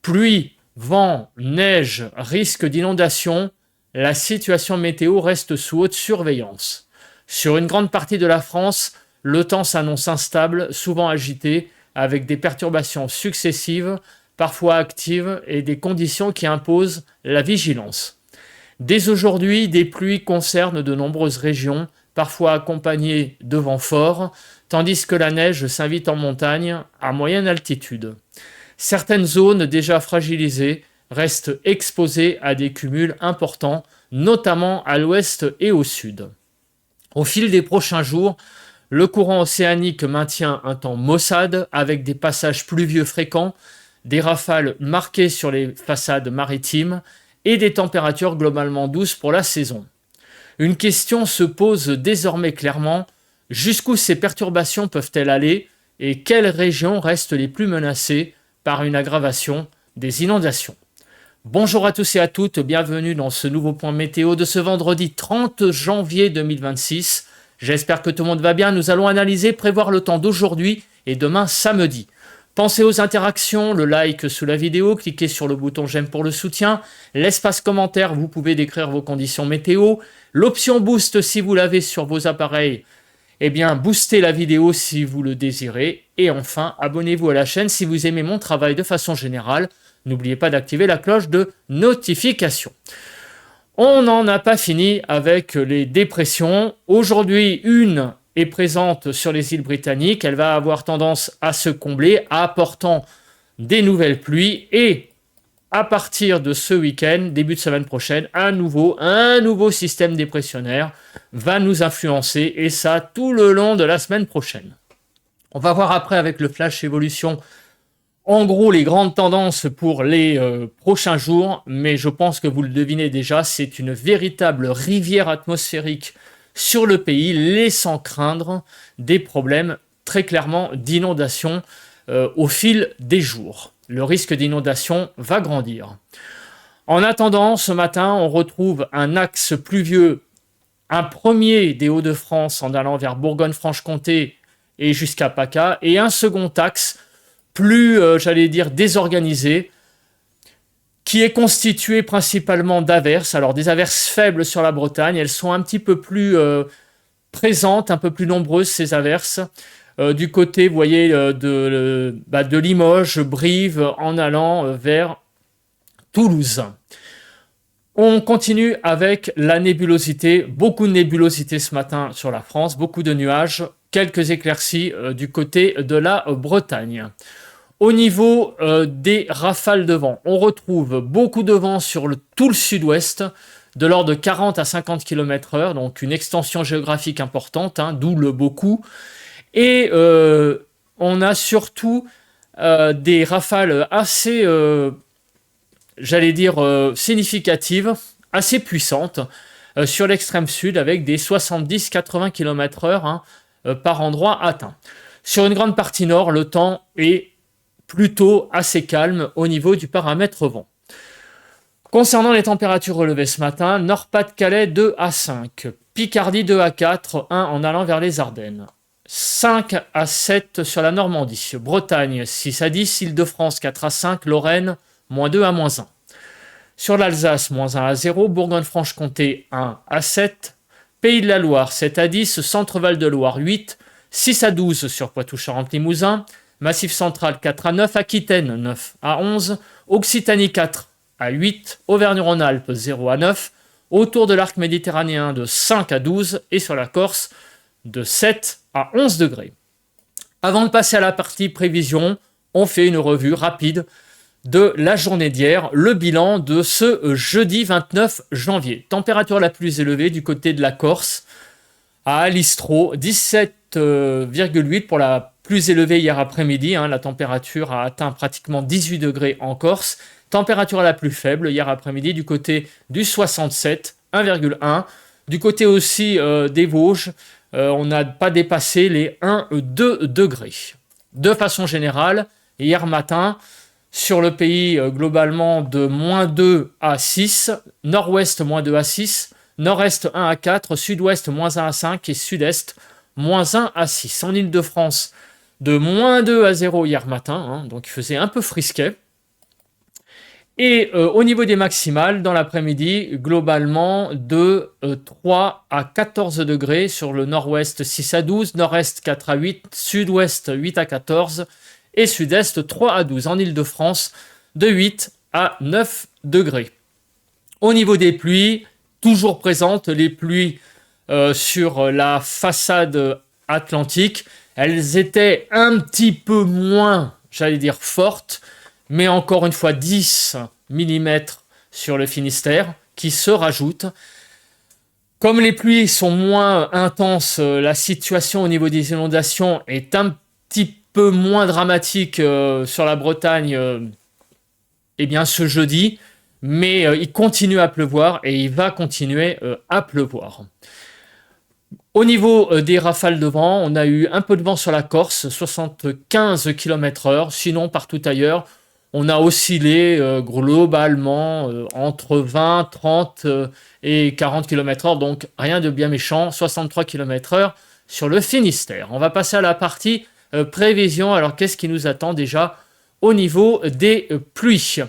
Pluie, vent, neige, risque d'inondation, la situation météo reste sous haute surveillance. Sur une grande partie de la France, le temps s'annonce instable, souvent agité, avec des perturbations successives, parfois actives, et des conditions qui imposent la vigilance. Dès aujourd'hui, des pluies concernent de nombreuses régions, parfois accompagnées de vents forts, tandis que la neige s'invite en montagne à moyenne altitude. Certaines zones déjà fragilisées restent exposées à des cumuls importants, notamment à l'ouest et au sud. Au fil des prochains jours, le courant océanique maintient un temps maussade avec des passages pluvieux fréquents, des rafales marquées sur les façades maritimes et des températures globalement douces pour la saison. Une question se pose désormais clairement, jusqu'où ces perturbations peuvent-elles aller et quelles régions restent les plus menacées par une aggravation des inondations? Bonjour à tous et à toutes, bienvenue dans ce nouveau point météo de ce vendredi 30 janvier 2026. J'espère que tout le monde va bien. Nous allons analyser, prévoir le temps d'aujourd'hui et demain samedi. Pensez aux interactions, le like sous la vidéo, cliquez sur le bouton j'aime pour le soutien, l'espace commentaire, vous pouvez décrire vos conditions météo, l'option boost si vous l'avez sur vos appareils, eh bien boostez la vidéo si vous le désirez, et enfin abonnez-vous à la chaîne si vous aimez mon travail de façon générale. N'oubliez pas d'activer la cloche de notification. On n'en a pas fini avec les dépressions. Aujourd'hui, une est présente sur les îles britanniques. Elle va avoir tendance à se combler, apportant des nouvelles pluies. Et à partir de ce week-end, début de semaine prochaine, un nouveau système dépressionnaire va nous influencer. Et ça, tout le long de la semaine prochaine. On va voir après avec le flash évolution en gros, les grandes tendances pour les prochains jours, mais je pense que vous le devinez déjà, c'est une véritable rivière atmosphérique sur le pays, laissant craindre des problèmes très clairement d'inondation au fil des jours. Le risque d'inondation va grandir. En attendant, ce matin, on retrouve un axe pluvieux, un premier des Hauts-de-France en allant vers Bourgogne-Franche-Comté et jusqu'à PACA, et un second axe plus, désorganisé, qui est constitué principalement d'averses. Alors, des averses faibles sur la Bretagne, elles sont un petit peu plus présentes, un peu plus nombreuses, ces averses. Du côté, vous voyez, de Limoges, Brive, en allant vers Toulouse. On continue avec la nébulosité. Beaucoup de nébulosité ce matin sur la France, beaucoup de nuages, quelques éclaircies du côté de la Bretagne. Au niveau des rafales de vent, on retrouve beaucoup de vent sur tout le sud-ouest, de l'ordre de 40 à 50 km/h, donc une extension géographique importante, d'où le beaucoup. Et on a surtout des rafales assez, significatives, assez puissantes, sur l'extrême sud, avec des 70-80 km/h par endroit atteint. Sur une grande partie nord, le temps est plutôt assez calme au niveau du paramètre vent. Concernant les températures relevées ce matin, Nord-Pas-de-Calais 2 à 5, Picardie 2 à 4, 1 en allant vers les Ardennes, 5 à 7 sur la Normandie, Bretagne 6 à 10, Île-de-France 4 à 5, Lorraine -2 à -1. Sur l'Alsace, -1 à 0, Bourgogne-Franche-Comté 1 à 7, Pays de la Loire 7 à 10, Centre-Val de Loire 8, 6 à 12 sur Poitou-Charentes-Limousin, Massif central 4 à 9, Aquitaine 9 à 11, Occitanie 4 à 8, Auvergne-Rhône-Alpes 0 à 9, autour de l'arc méditerranéen de 5 à 12 et sur la Corse de 7 à 11 degrés. Avant de passer à la partie prévision, on fait une revue rapide de la journée d'hier, le bilan de ce jeudi 29 janvier. Température la plus élevée du côté de la Corse, à Alistro, 17,8 pour la plus élevée hier après-midi. La température a atteint pratiquement 18 degrés en Corse. Température la plus faible hier après-midi du côté du 67, 1,1. Du côté aussi des Vosges, on n'a pas dépassé les 1-2 degrés. De façon générale, hier matin, sur le pays, globalement de -2 à 6, nord-ouest -2 à 6, nord-est 1 à 4, sud-ouest -1 à 5 et sud-est -1 à 6. En Île-de-France, de -2 à 0 hier matin, donc il faisait un peu frisquet. Et au niveau des maximales, dans l'après-midi, globalement de 3 à 14 degrés sur le nord-ouest 6 à 12, nord-est 4 à 8, sud-ouest 8 à 14 et sud-est 3 à 12. En Île-de-France, de 8 à 9 degrés. Au niveau des pluies, toujours présentes, les pluies sur la façade atlantique, elles étaient un petit peu moins, j'allais dire, fortes, mais encore une fois 10 mm sur le Finistère qui se rajoutent. Comme les pluies sont moins intenses, la situation au niveau des inondations est un petit peu moins dramatique sur la Bretagne eh bien, ce jeudi, mais il continue à pleuvoir et il va continuer à pleuvoir. Au niveau des rafales de vent, on a eu un peu de vent sur la Corse, 75 km/h. Sinon, partout ailleurs, on a oscillé globalement entre 20, 30 et 40 km/h. Donc, rien de bien méchant, 63 km/h sur le Finistère. On va passer à la partie prévision. Alors, qu'est-ce qui nous attend déjà au niveau des pluies?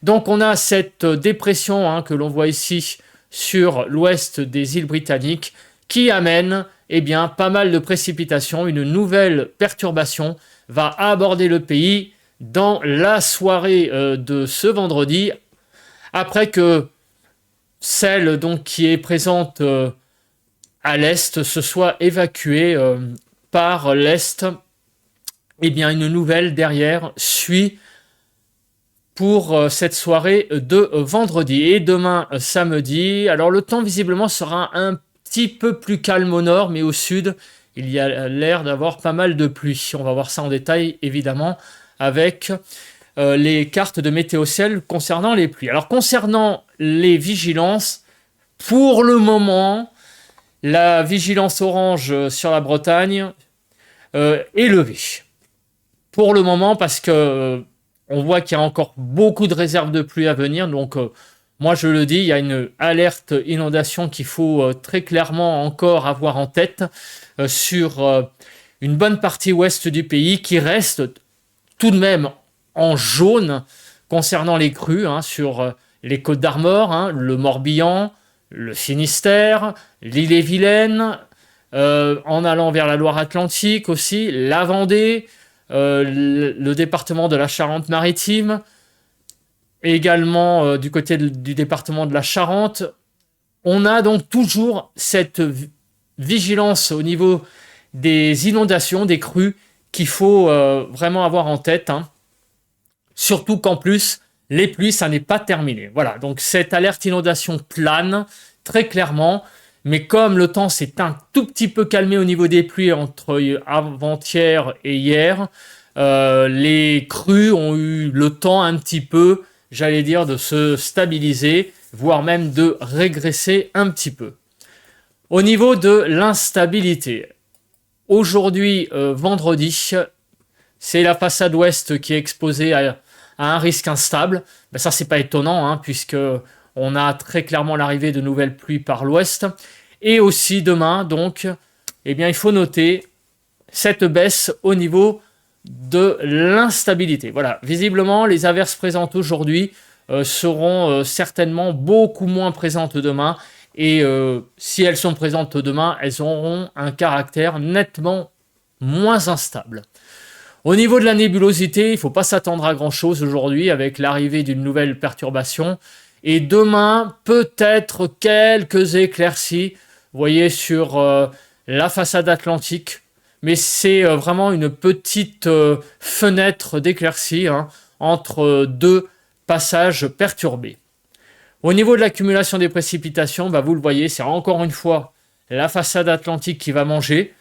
Donc, on a cette dépression que l'on voit ici sur l'ouest des îles britanniques qui amène eh bien, pas mal de précipitations. Une nouvelle perturbation va aborder le pays dans la soirée de ce vendredi, après que celle donc, qui est présente à l'est se soit évacuée par l'est. Eh bien, une nouvelle derrière suit pour cette soirée de vendredi. Et demain, samedi, alors le temps visiblement sera un petit peu plus calme au nord, mais au sud, il y a l'air d'avoir pas mal de pluie. On va voir ça en détail, évidemment, avec les cartes de météo ciel concernant les pluies. Alors, concernant les vigilances, pour le moment, la vigilance orange sur la Bretagne est levée. Pour le moment, parce que on voit qu'il y a encore beaucoup de réserves de pluie à venir, donc moi je le dis, il y a une alerte inondation qu'il faut très clairement encore avoir en tête sur une bonne partie ouest du pays qui reste tout de même en jaune concernant les crues sur les Côtes d'Armor, le Morbihan, le Finistère, l'Ille-et-Vilaine, en allant vers la Loire-Atlantique aussi, la Vendée, le département de la Charente-Maritime, également du côté du département de la Charente. On a donc toujours cette vigilance au niveau des inondations, des crues, qu'il faut vraiment avoir en tête. Surtout qu'en plus, les pluies, ça n'est pas terminé. Voilà, donc cette alerte inondation plane très clairement. Mais comme le temps s'est un tout petit peu calmé au niveau des pluies entre avant-hier et hier, les crues ont eu le temps un petit peu, j'allais dire, de se stabiliser, voire même de régresser un petit peu. Au niveau de l'instabilité, aujourd'hui, vendredi, c'est la façade ouest qui est exposée à un risque instable. Ben ça, c'est pas étonnant, puisque on a très clairement l'arrivée de nouvelles pluies par l'ouest. Et aussi demain, donc, eh bien, il faut noter cette baisse au niveau de l'instabilité. Voilà, visiblement, les averses présentes aujourd'hui seront certainement beaucoup moins présentes demain. Et si elles sont présentes demain, elles auront un caractère nettement moins instable. Au niveau de la nébulosité, il ne faut pas s'attendre à grand-chose aujourd'hui avec l'arrivée d'une nouvelle perturbation. Et demain, peut-être quelques éclaircies, vous voyez, sur la façade atlantique. Mais c'est vraiment une petite fenêtre d'éclaircie entre deux passages perturbés. Au niveau de l'accumulation des précipitations, vous le voyez, c'est encore une fois la façade atlantique qui va manger,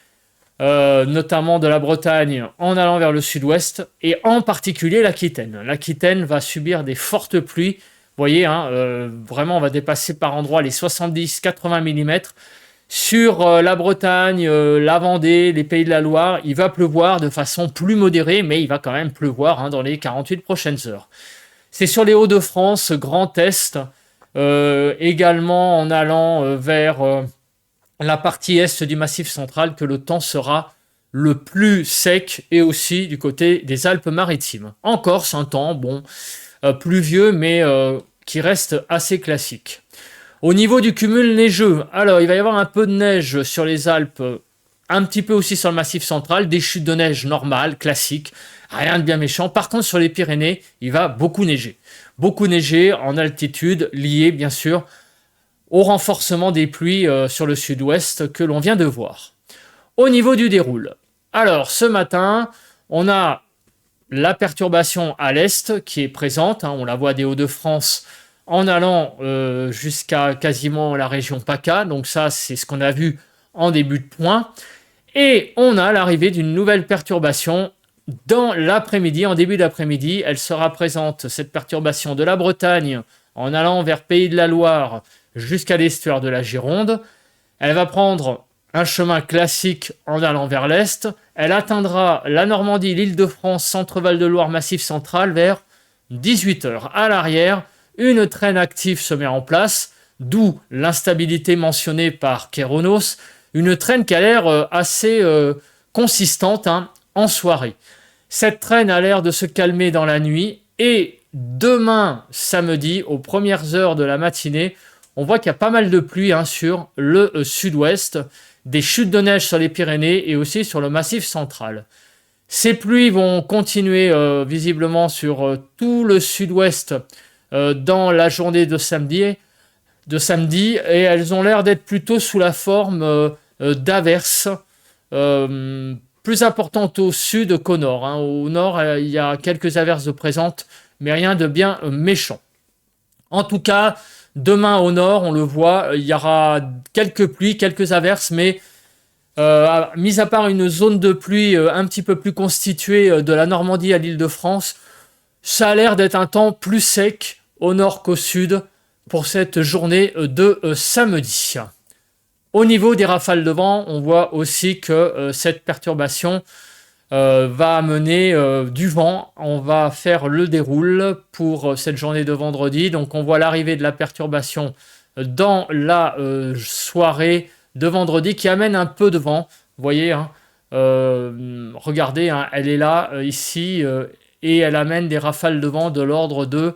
notamment de la Bretagne en allant vers le sud-ouest, et en particulier l'Aquitaine. L'Aquitaine va subir des fortes pluies. Vous voyez, vraiment, on va dépasser par endroits les 70-80 mm. Sur la Bretagne, la Vendée, les Pays de la Loire, il va pleuvoir de façon plus modérée, mais il va quand même pleuvoir dans les 48 prochaines heures. C'est sur les Hauts-de-France, Grand Est, également en allant vers la partie est du Massif central, que le temps sera le plus sec, et aussi du côté des Alpes-Maritimes. En Corse, un temps, bon... pluvieux, mais qui reste assez classique. Au niveau du cumul neigeux, alors il va y avoir un peu de neige sur les Alpes, un petit peu aussi sur le Massif central, des chutes de neige normales, classiques, rien de bien méchant. Par contre, sur les Pyrénées, il va beaucoup neiger. Beaucoup neiger en altitude, lié bien sûr au renforcement des pluies sur le sud-ouest que l'on vient de voir. Au niveau du déroule, alors ce matin, on a la perturbation à l'est qui est présente, on la voit des Hauts-de-France en allant jusqu'à quasiment la région PACA, donc ça c'est ce qu'on a vu en début de point, et on a l'arrivée d'une nouvelle perturbation dans l'après-midi, en début d'après-midi. Elle sera présente, cette perturbation, de la Bretagne en allant vers Pays de la Loire jusqu'à l'estuaire de la Gironde. Elle va prendre un chemin classique en allant vers l'est. Elle atteindra la Normandie, l'Île-de-France, Centre-Val de Loire, Massif central vers 18h. À l'arrière, une traîne active se met en place, d'où l'instabilité mentionnée par Kéronos, une traîne qui a l'air assez consistante en soirée. Cette traîne a l'air de se calmer dans la nuit et demain, samedi, aux premières heures de la matinée, on voit qu'il y a pas mal de pluie sur le sud-ouest, des chutes de neige sur les Pyrénées et aussi sur le Massif central. Ces pluies vont continuer visiblement sur tout le sud-ouest dans la journée de samedi, et elles ont l'air d'être plutôt sous la forme d'averses plus importantes au sud qu'au nord. Au nord, il y a quelques averses de présentes, mais rien de bien méchant. En tout cas, demain au nord, on le voit, il y aura quelques pluies, quelques averses, mais mis à part une zone de pluie un petit peu plus constituée de la Normandie à l'Île-de-France, ça a l'air d'être un temps plus sec au nord qu'au sud pour cette journée de samedi. Au niveau des rafales de vent, on voit aussi que cette perturbation va amener du vent. On va faire le déroule pour cette journée de vendredi. Donc on voit l'arrivée de la perturbation dans la soirée de vendredi qui amène un peu de vent. Vous voyez, regardez, elle est là, ici, et elle amène des rafales de vent de l'ordre de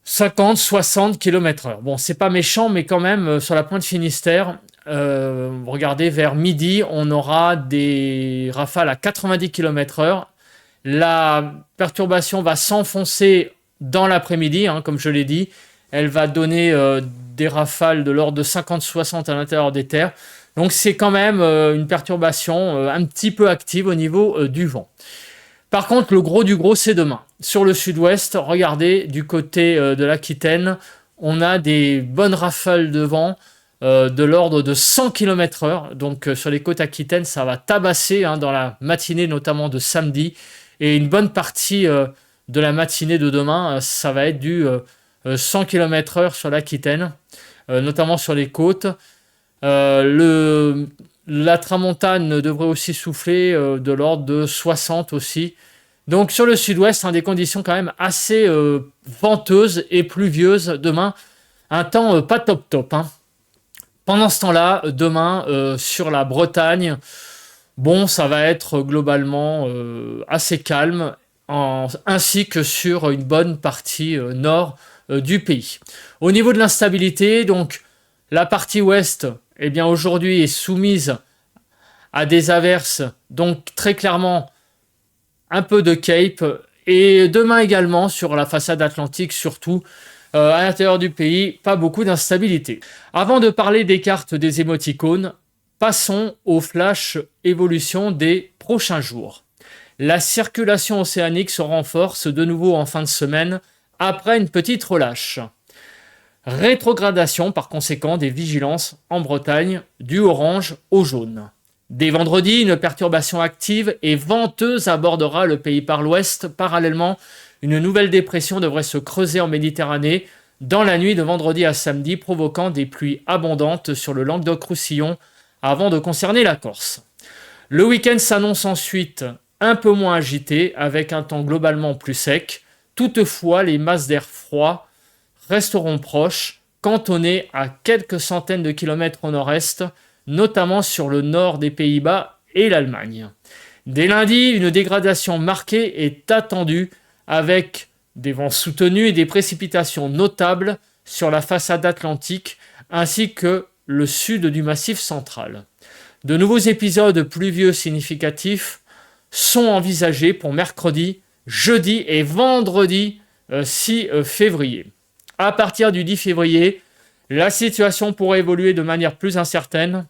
50-60 km/h. Bon, c'est pas méchant, mais quand même, sur la pointe Finistère, regardez, vers midi, on aura des rafales à 90 km/h. La perturbation va s'enfoncer dans l'après-midi, comme je l'ai dit. Elle va donner des rafales de l'ordre de 50-60 à l'intérieur des terres. Donc c'est quand même une perturbation un petit peu active au niveau du vent. Par contre, le gros du gros, c'est demain. Sur le sud-ouest, regardez, du côté de l'Aquitaine, on a des bonnes rafales de vent de l'ordre de 100 km/h. Donc sur les côtes aquitaines, ça va tabasser dans la matinée, notamment de samedi. Et une bonne partie de la matinée de demain, ça va être du 100 km/h sur l'Aquitaine, notamment sur les côtes. La tramontane devrait aussi souffler de l'ordre de 60 aussi. Donc sur le sud-ouest, des conditions quand même assez venteuses et pluvieuses demain. Un temps pas top. Pendant ce temps-là, demain, sur la Bretagne, bon, ça va être globalement assez calme, ainsi que sur une bonne partie nord du pays. Au niveau de l'instabilité, donc la partie ouest, eh bien aujourd'hui est soumise à des averses, donc très clairement un peu de Cape, et demain également sur la façade atlantique, surtout à l'intérieur du pays, pas beaucoup d'instabilité. Avant de parler des cartes des émoticônes, passons au flash évolution des prochains jours. La circulation océanique se renforce de nouveau en fin de semaine après une petite relâche. Rétrogradation par conséquent des vigilances en Bretagne du orange au jaune. Dès vendredi, une perturbation active et venteuse abordera le pays par l'ouest. Parallèlement, une nouvelle dépression devrait se creuser en Méditerranée dans la nuit de vendredi à samedi, provoquant des pluies abondantes sur le Languedoc-Roussillon avant de concerner la Corse. Le week-end s'annonce ensuite un peu moins agité avec un temps globalement plus sec. Toutefois, les masses d'air froid resteront proches, cantonnées à quelques centaines de kilomètres au nord-est, notamment sur le nord des Pays-Bas et l'Allemagne. Dès lundi, une dégradation marquée est attendue avec des vents soutenus et des précipitations notables sur la façade atlantique ainsi que le sud du Massif central. De nouveaux épisodes pluvieux significatifs sont envisagés pour mercredi, jeudi et vendredi 6 février. À partir du 10 février, la situation pourrait évoluer de manière plus incertaine,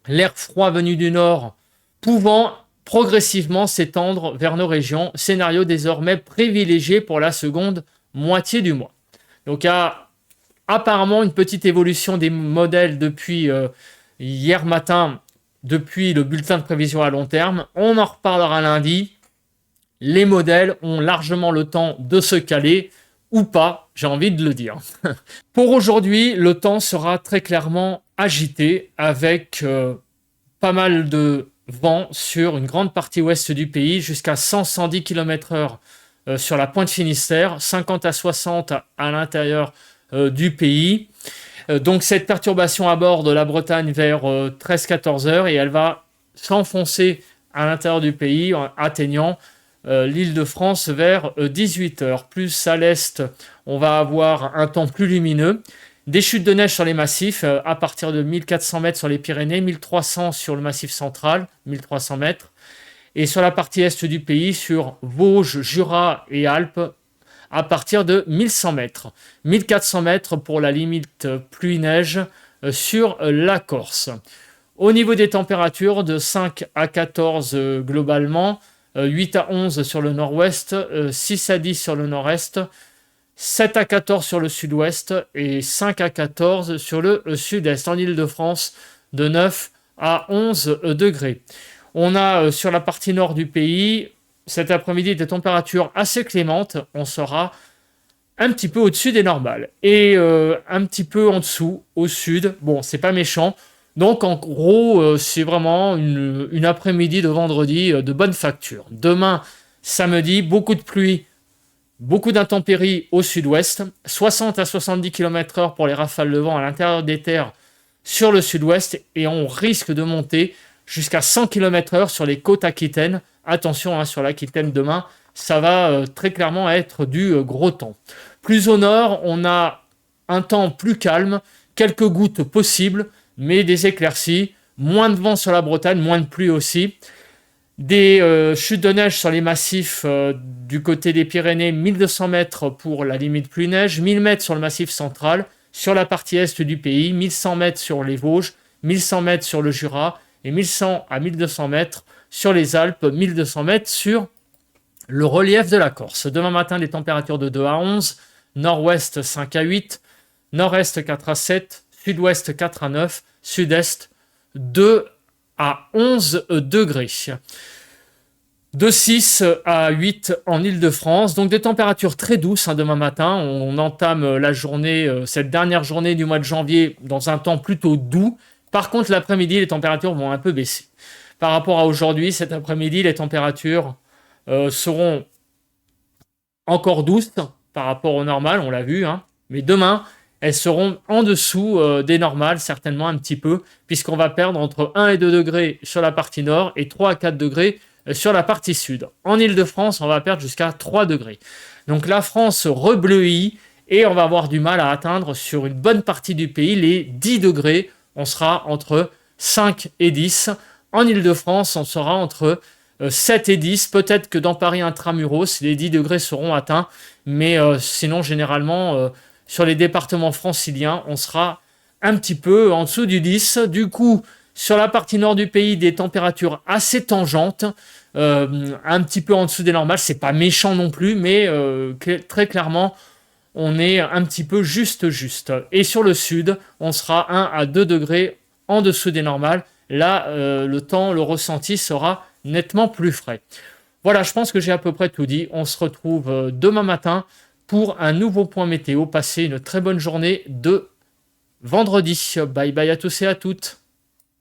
l'air froid venu du nord pouvant progressivement s'étendre vers nos régions, scénario désormais privilégié pour la seconde moitié du mois. Donc il y a apparemment une petite évolution des modèles depuis hier matin, depuis le bulletin de prévision à long terme. On en reparlera lundi. Les modèles ont largement le temps de se caler, ou pas, j'ai envie de le dire. Pour aujourd'hui, le temps sera très clairement agité avec pas mal de vent sur une grande partie ouest du pays, jusqu'à 100-110 km/h sur la pointe Finistère, 50 à 60 à l'intérieur du pays. Donc cette perturbation aborde la Bretagne vers 13-14 heures et elle va s'enfoncer à l'intérieur du pays, atteignant l'Île-de-France vers 18 heures. Plus à l'est, on va avoir un temps plus lumineux. Des chutes de neige sur les massifs à partir de 1400 mètres sur les Pyrénées, 1300 sur le massif central, 1300 mètres. Et sur la partie est du pays, sur Vosges, Jura et Alpes, à partir de 1100 mètres. 1400 mètres pour la limite pluie-neige sur la Corse. Au niveau des températures, de 5 à 14 globalement, 8 à 11 sur le nord-ouest, 6 à 10 sur le nord-est, 7 à 14 sur le sud-ouest et 5 à 14 sur le sud-est. En Île-de-France, de 9 à 11 degrés. On a sur la partie nord du pays, cet après-midi, des températures assez clémentes. On sera un petit peu au-dessus des normales. Et un petit peu en dessous, au sud. Bon, c'est pas méchant. Donc, en gros, c'est vraiment une après-midi de vendredi de bonne facture. Demain, samedi, beaucoup de pluie, beaucoup d'intempéries au sud-ouest. 60 à 70 km/h pour les rafales de vent à l'intérieur des terres sur le sud-ouest. Et on risque de monter jusqu'à 100 km/h sur les côtes aquitaines. Attention, sur l'Aquitaine demain, ça va très clairement être du gros temps. Plus au nord, on a un temps plus calme, quelques gouttes possibles, mais des éclaircies, moins de vent sur la Bretagne, moins de pluie aussi. Des chutes de neige sur les massifs du côté des Pyrénées, 1200 mètres pour la limite pluie-neige, 1000 mètres sur le massif central, sur la partie est du pays, 1100 mètres sur les Vosges, 1100 mètres sur le Jura et 1100 à 1200 mètres sur les Alpes, 1200 mètres sur le relief de la Corse. Demain matin, les températures de 2 à 11, nord-ouest 5 à 8, nord-est 4 à 7, sud-ouest 4 à 9, sud-est 2 à 11 degrés. De 6 à 8 en Île-de-France, donc des températures très douces demain matin. On entame la journée, cette dernière journée du mois de janvier, dans un temps plutôt doux. Par contre, l'après-midi, les températures vont un peu baisser. Par rapport à aujourd'hui, cet après-midi, les températures seront encore douces par rapport au normal, on l'a vu. Mais demain, elles seront en dessous des normales, certainement un petit peu, puisqu'on va perdre entre 1 et 2 degrés sur la partie nord et 3 à 4 degrés sur la partie sud. En Île-de-France, on va perdre jusqu'à 3 degrés. Donc la France rebleuit et on va avoir du mal à atteindre sur une bonne partie du pays les 10 degrés. On sera entre 5 et 10. En Île-de-France, on sera entre 7 et 10. Peut-être que dans Paris intramuros, les 10 degrés seront atteints. Mais sinon, généralement, sur les départements franciliens, on sera un petit peu en dessous du 10. Du coup, sur la partie nord du pays, des températures assez tangentes, un petit peu en dessous des normales. C'est pas méchant non plus, mais très clairement, on est un petit peu juste. Et sur le sud, on sera 1 à 2 degrés en dessous des normales. Là, le ressenti sera nettement plus frais. Voilà, je pense que j'ai à peu près tout dit. On se retrouve demain matin pour un nouveau point météo. Passez une très bonne journée de vendredi. Bye bye à tous et à toutes.